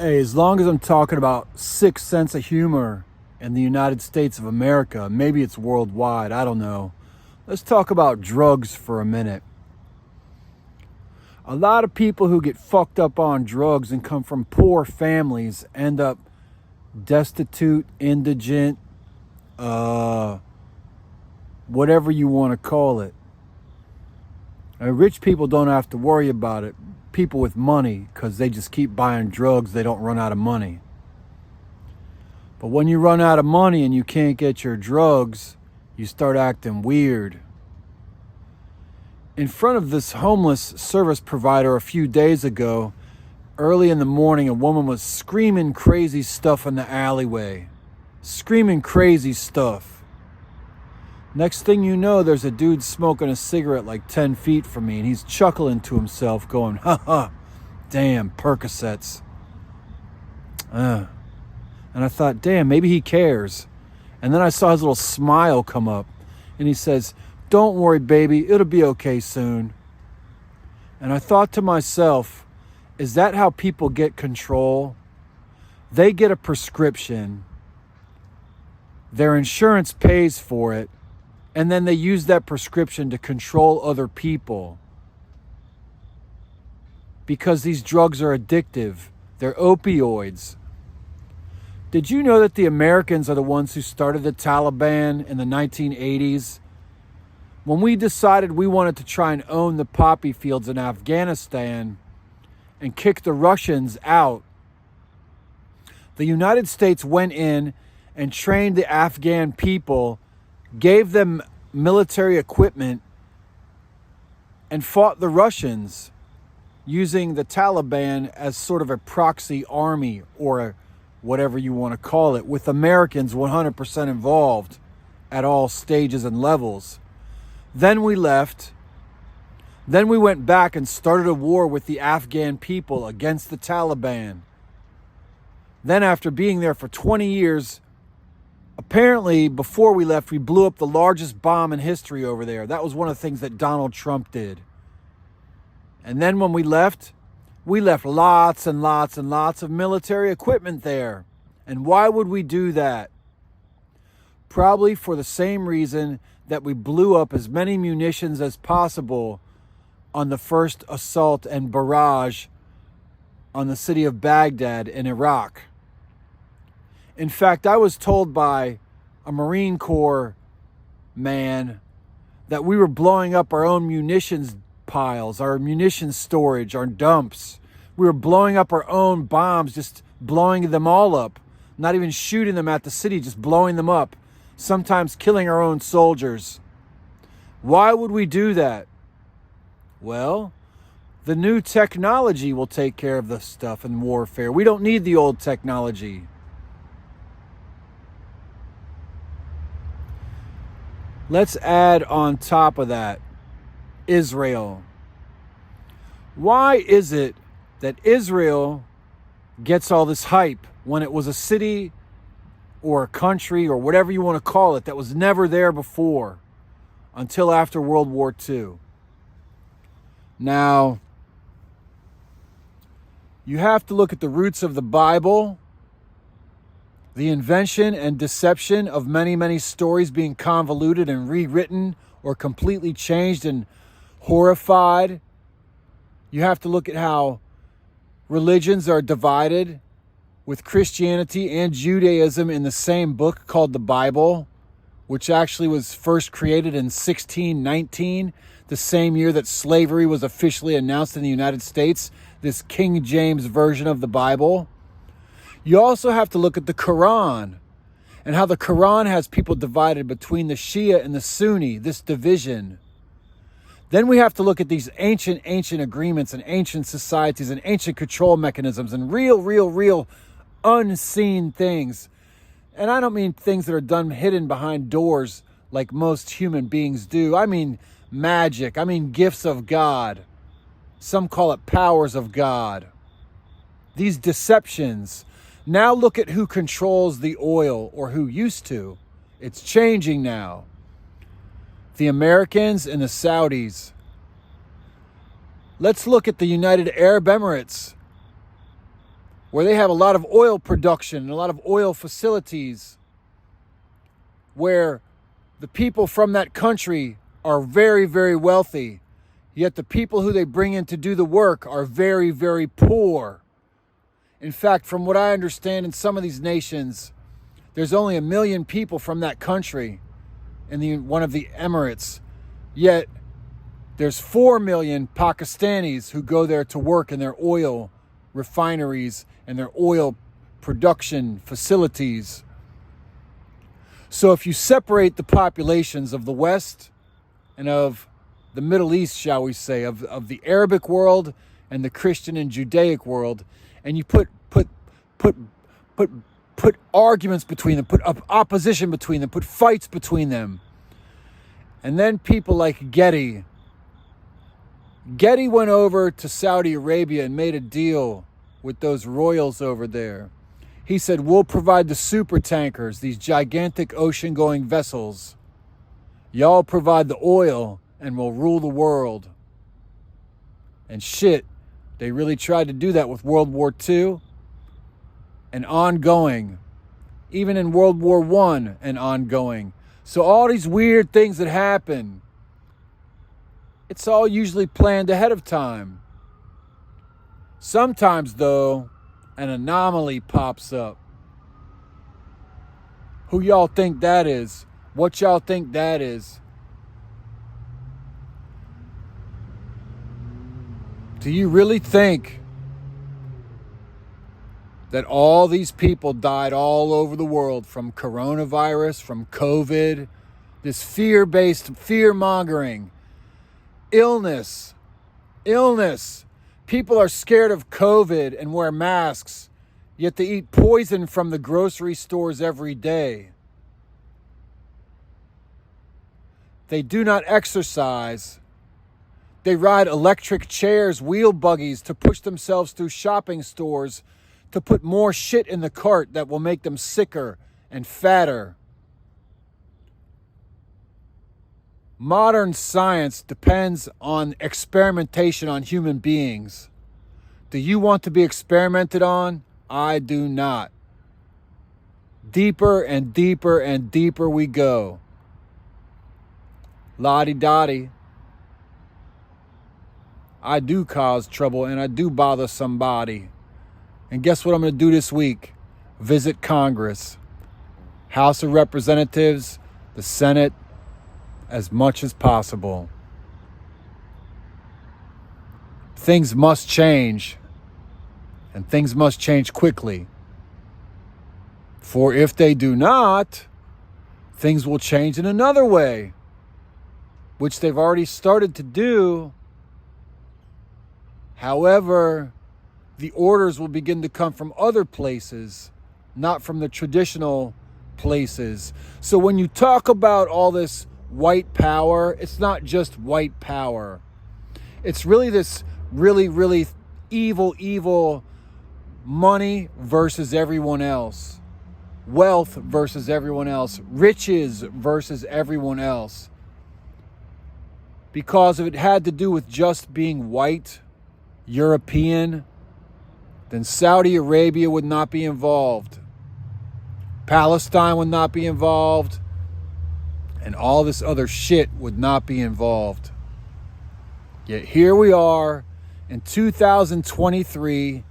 Hey, as long as I'm talking about sick sense of humor in the United States of America, maybe it's worldwide, I don't know. Let's talk about drugs for a minute. A lot of people who get fucked up on drugs and come from poor families end up destitute, indigent, whatever you want to call it. Rich people don't have to worry about it. People with money, because they just keep buying drugs, they don't run out of money. But when you run out of money and you can't get your drugs, you start acting weird. In front of this homeless service provider a few days ago, early in the morning, a woman was screaming crazy stuff in the alleyway. Screaming crazy stuff. Next thing you know, there's a dude smoking a cigarette like 10 feet from me, and he's chuckling to himself, going, ha ha, damn, Percocets. And I thought, damn, maybe he cares. And then I saw his little smile come up, and he says, don't worry, baby, it'll be okay soon. And I thought to myself, is that how people get control? They get a prescription, their insurance pays for it, and then they use that prescription to control other people. Because these drugs are addictive. They're opioids. Did you know that the Americans are the ones who started the Taliban in the 1980s? When we decided we wanted to try and own the poppy fields in Afghanistan and kick the Russians out, the United States went in and trained the Afghan people, gave them military equipment, and fought the Russians using the Taliban as sort of a proxy army, or whatever you want to call it, with Americans 100% involved at all stages and levels. Then we left. Then we went back and started a war with the Afghan people against the Taliban. Then after being there for 20 years, apparently, before we left, we blew up the largest bomb in history over there. That was one of the things that Donald Trump did. And then when we left lots and lots and lots of military equipment there. And why would we do that? Probably for the same reason that we blew up as many munitions as possible on the first assault and barrage on the city of Baghdad in Iraq. In fact, I was told by a Marine Corps man that we were blowing up our own munitions piles, our munitions storage, our dumps. We were blowing up our own bombs, just blowing them all up, not even shooting them at the city, just blowing them up, sometimes killing our own soldiers. Why would we do that? Well, the new technology will take care of this stuff in warfare. We don't need the old technology. Let's add on top of that, Israel. Why is it that Israel gets all this hype when it was a city or a country or whatever you want to call it that was never there before until after World War II? Now, you have to look at the roots of the Bible, the invention and deception of many, many stories being convoluted and rewritten or completely changed and horrified. You have to look at how religions are divided, with Christianity and Judaism in the same book called the Bible, which actually was first created in 1619, the same year that slavery was officially announced in the United States, this King James version of the Bible. You also have to look at the Quran and how the Quran has people divided between the Shia and the Sunni, this division. Then we have to look at these ancient agreements and ancient societies and ancient control mechanisms and real unseen things. And I don't mean things that are done hidden behind doors like most human beings do. I mean magic. I mean gifts of God. Some call it powers of God. These deceptions. Now look at who controls the oil, or who used to. It's changing now. The Americans and the Saudis. Let's look at the United Arab Emirates. where they have a lot of oil production and a lot of oil facilities, where the people from that country are very, very wealthy, yet the people who they bring in to do the work are very, very poor. In fact, from what I understand, in some of these nations, there's only 1 million people from that country in one of the Emirates, yet there's 4 million Pakistanis who go there to work in their oil refineries and their oil production facilities. So if you separate the populations of the West and of the Middle East, shall we say, of the Arabic world and the Christian and Judaic world, and you put arguments between them, put opposition between them, put fights between them, and then people like Getty went over to Saudi Arabia and made a deal with those royals over there. He said, we'll provide the super tankers, these gigantic ocean-going vessels. Y'all provide the oil and we'll rule the world. And shit, they really tried to do that with World War II and ongoing. Even in World War I and ongoing. So all these weird things that happen, it's all usually planned ahead of time. Sometimes, though, an anomaly pops up. Who y'all think that is? What y'all think that is? Do you really think that all these people died all over the world from coronavirus, from COVID, this fear-based, fear-mongering, illness? People are scared of COVID and wear masks, yet they eat poison from the grocery stores every day. They do not exercise. They ride electric chairs, wheel buggies to push themselves through shopping stores to put more shit in the cart that will make them sicker and fatter. Modern science depends on experimentation on human beings. Do you want to be experimented on? I do not. Deeper and deeper and deeper we go. La-di-da-di. I do cause trouble and I do bother somebody. And guess what I'm going to do this week? Visit Congress, House of Representatives, the Senate, as much as possible. Things must change, and things must change quickly. For if they do not, things will change in another way, which they've already started to do. However, the orders will begin to come from other places, not from the traditional places. So when you talk about all this white power, it's not just white power. It's really this really evil money versus everyone else. Wealth versus everyone else. Riches versus everyone else. Because if it had to do with just being white, European, then Saudi Arabia would not be involved. Palestine would not be involved. And all this other shit would not be involved. Yet here we are in 2023,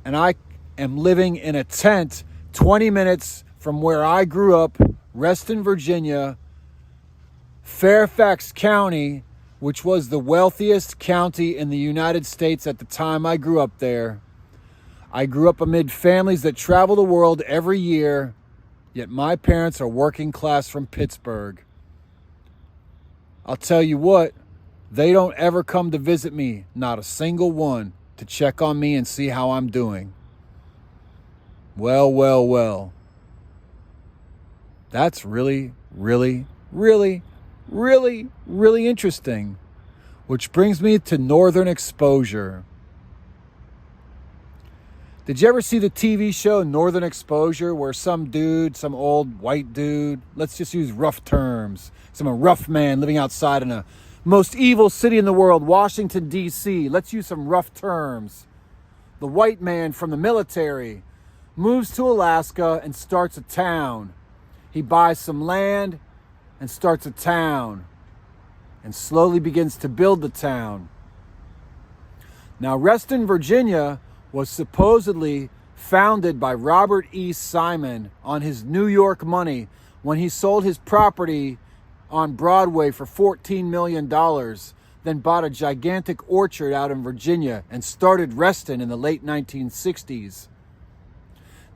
and I am living in a tent 20 minutes from where I grew up, Reston, Virginia, Fairfax County, which was the wealthiest county in the United States at the time I grew up there. I grew up amid families that travel the world every year, yet my parents are working class from Pittsburgh. I'll tell you what, they don't ever come to visit me, not a single one, to check on me and see how I'm doing. Well. That's really interesting. Which brings me to Northern Exposure. Did you ever see the TV show Northern Exposure, where some dude, some old white dude, let's just use rough terms, some rough man living outside in a most evil city in the world, Washington, D.C. Let's use some rough terms. the white man from the military, moves to Alaska and starts a town. He buys some land and starts a town and slowly begins to build the town. Now, Reston, Virginia was supposedly founded by Robert E. Simon on his New York money when he sold his property on Broadway for $14 million, then bought a gigantic orchard out in Virginia and started Reston in the late 1960s.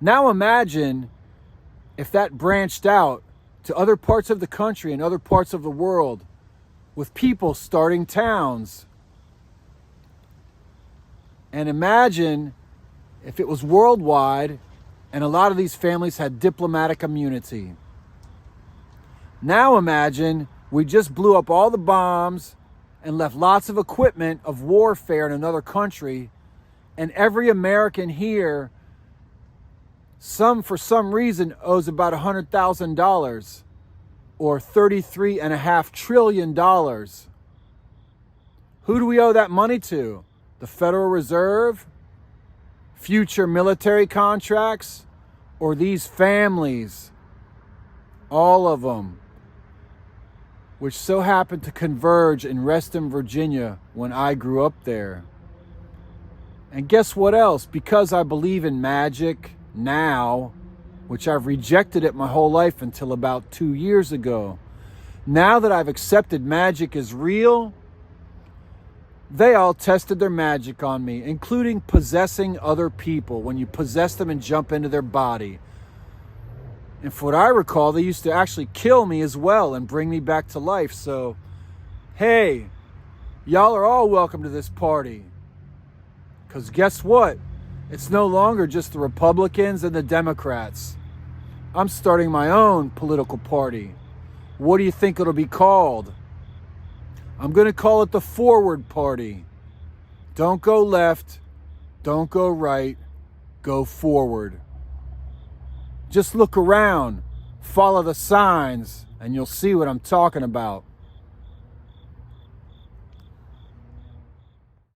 Now imagine if that branched out to other parts of the country and other parts of the world with people starting towns. And imagine if it was worldwide and a lot of these families had diplomatic immunity. Now imagine we just blew up all the bombs and left lots of equipment of warfare in another country, and every American here, for some reason, owes about $100,000 or $33.5 trillion. Who do we owe that money to? The Federal Reserve? Future military contracts? Or these families? All of them, which so happened to converge in Reston, Virginia when I grew up there. And guess what else? Because I believe in magic now, which I've rejected it my whole life until about 2 years ago. Now that I've accepted magic is real, they all tested their magic on me, including possessing other people, when you possess them and jump into their body. And from what I recall, they used to actually kill me as well and bring me back to life. So, hey, y'all are all welcome to this party. Because guess what? It's no longer just the Republicans and the Democrats. I'm starting my own political party. What do you think it'll be called? I'm going to call it the Forward Party. Don't go left. Don't go right. Go forward. Just look around, follow the signs, and you'll see what I'm talking about.